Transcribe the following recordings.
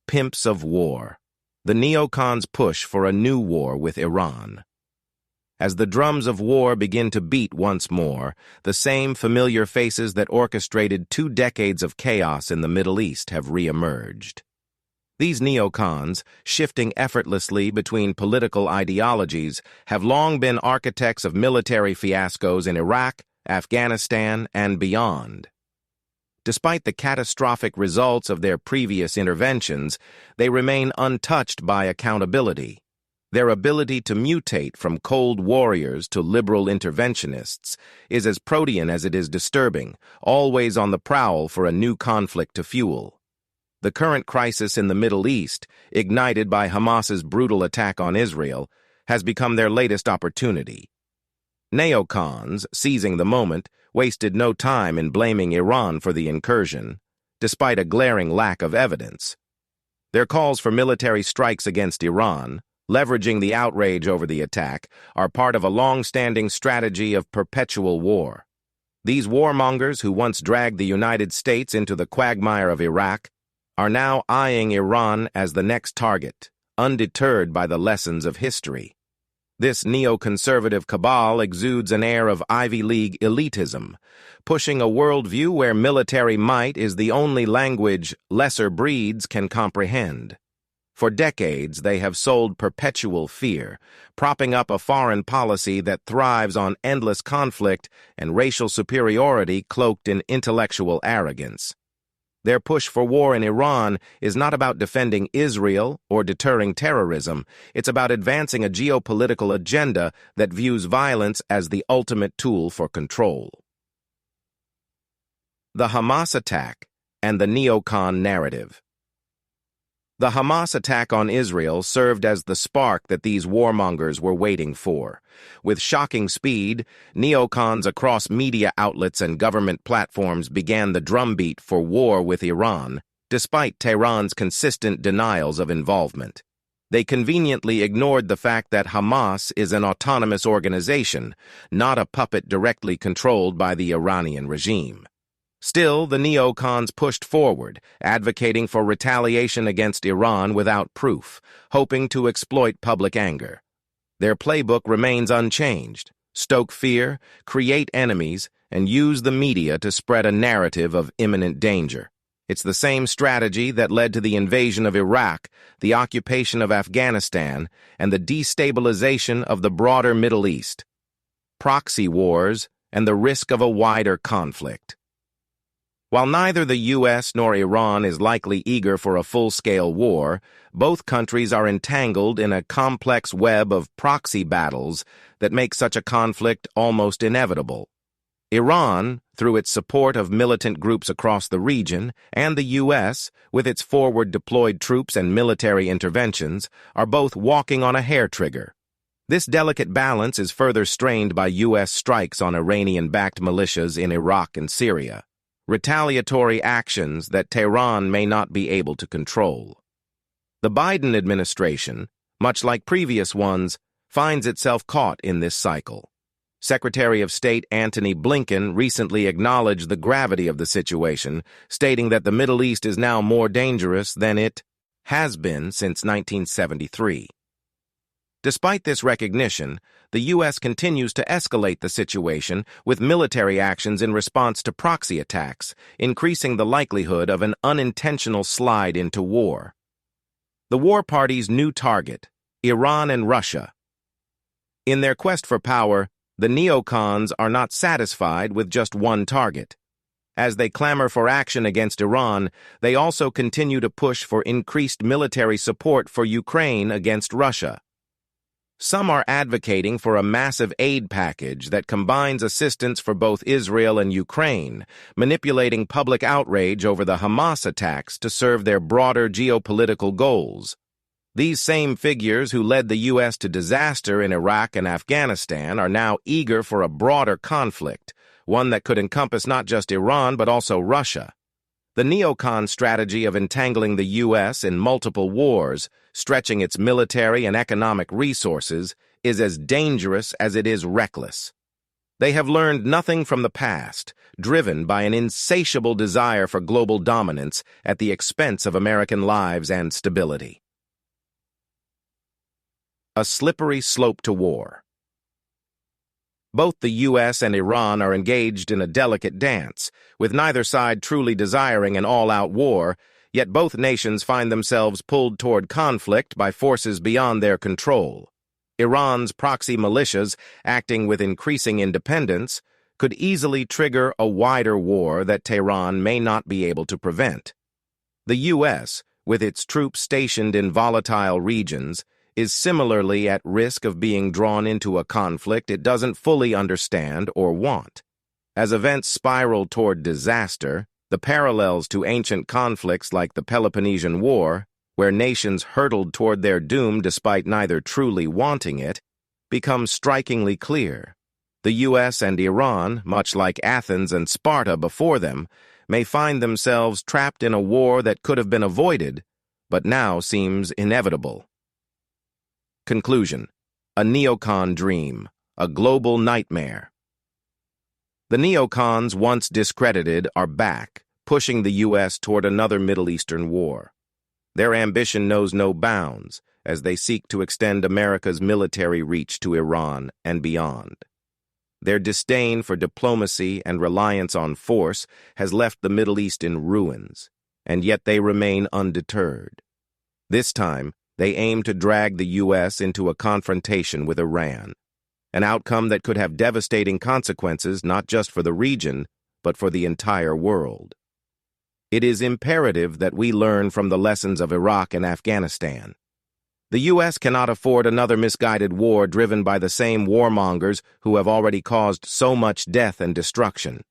Pimps of War. The Neocons push for a new war with Iran. As the drums of war begin to beat once more, the same familiar faces that orchestrated 2 decades of chaos in the Middle East have re-emerged. These neocons, shifting effortlessly between political ideologies, have long been architects of military fiascos in Iraq, Afghanistan, and beyond. Despite the catastrophic results of their previous interventions, they remain untouched by accountability. Their ability to mutate from cold warriors to liberal interventionists is as protean as it is disturbing, always on the prowl for a new conflict to fuel. The current crisis in the Middle East, ignited by Hamas's brutal attack on Israel, has become their latest opportunity. Neocons, seizing the moment, wasted no time in blaming Iran for the incursion, despite a glaring lack of evidence. Their calls for military strikes against Iran, leveraging the outrage over the attack, are part of a long-standing strategy of perpetual war. These warmongers who once dragged the United States into the quagmire of Iraq are now eyeing Iran as the next target, undeterred by the lessons of history. This neoconservative cabal exudes an air of Ivy League elitism, pushing a worldview where military might is the only language lesser breeds can comprehend. For decades, they have sold perpetual fear, propping up a foreign policy that thrives on endless conflict and racial superiority cloaked in intellectual arrogance. Their push for war in Iran is not about defending Israel or deterring terrorism. It's about advancing a geopolitical agenda that views violence as the ultimate tool for control. The Hamas attack and the Neocon narrative. The Hamas attack on Israel served as the spark that these warmongers were waiting for. With shocking speed, neocons across media outlets and government platforms began the drumbeat for war with Iran, despite Tehran's consistent denials of involvement. They conveniently ignored the fact that Hamas is an autonomous organization, not a puppet directly controlled by the Iranian regime. Still, the neocons pushed forward, advocating for retaliation against Iran without proof, hoping to exploit public anger. Their playbook remains unchanged: stoke fear, create enemies, and use the media to spread a narrative of imminent danger. It's the same strategy that led to the invasion of Iraq, the occupation of Afghanistan, and the destabilization of the broader Middle East. Proxy wars and the risk of a wider conflict. While neither the U.S. nor Iran is likely eager for a full-scale war, both countries are entangled in a complex web of proxy battles that make such a conflict almost inevitable. Iran, through its support of militant groups across the region, and the U.S., with its forward-deployed troops and military interventions, are both walking on a hair trigger. This delicate balance is further strained by U.S. strikes on Iranian-backed militias in Iraq and Syria. Retaliatory actions that Tehran may not be able to control. The Biden administration, much like previous ones, finds itself caught in this cycle. Secretary of State Antony Blinken recently acknowledged the gravity of the situation, stating that the Middle East is now more dangerous than it has been since 1973. Despite this recognition, the U.S. continues to escalate the situation with military actions in response to proxy attacks, increasing the likelihood of an unintentional slide into war. The war party's new target, Iran and Russia. In their quest for power, the neocons are not satisfied with just one target. As they clamor for action against Iran, they also continue to push for increased military support for Ukraine against Russia. Some are advocating for a massive aid package that combines assistance for both Israel and Ukraine, manipulating public outrage over the Hamas attacks to serve their broader geopolitical goals. These same figures who led the U.S. to disaster in Iraq and Afghanistan are now eager for a broader conflict, one that could encompass not just Iran but also Russia. The neocon strategy of entangling the U.S. in multiple wars, stretching its military and economic resources, is as dangerous as it is reckless. They have learned nothing from the past, driven by an insatiable desire for global dominance at the expense of American lives and stability. A slippery slope to war. Both the U.S. and Iran are engaged in a delicate dance, with neither side truly desiring an all-out war, yet both nations find themselves pulled toward conflict by forces beyond their control. Iran's proxy militias, acting with increasing independence, could easily trigger a wider war that Tehran may not be able to prevent. The U.S., with its troops stationed in volatile regions, is similarly at risk of being drawn into a conflict it doesn't fully understand or want. As events spiral toward disaster, the parallels to ancient conflicts like the Peloponnesian War, where nations hurtled toward their doom despite neither truly wanting it, become strikingly clear. The U.S. and Iran, much like Athens and Sparta before them, may find themselves trapped in a war that could have been avoided, but now seems inevitable. Conclusion: a neocon dream, a global nightmare. The neocons, once discredited, are back, pushing the U.S. toward another Middle Eastern war. Their ambition knows no bounds as they seek to extend America's military reach to Iran and beyond. Their disdain for diplomacy and reliance on force has left the Middle East in ruins, and yet they remain undeterred. This time, they aim to drag the U.S. into a confrontation with Iran, an outcome that could have devastating consequences not just for the region, but for the entire world. It is imperative that we learn from the lessons of Iraq and Afghanistan. The U.S. cannot afford another misguided war driven by the same warmongers who have already caused so much death and destruction.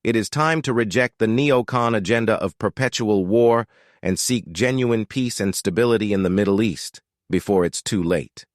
It is time to reject the neocon agenda of perpetual war and seek genuine peace and stability in the Middle East before it's too late.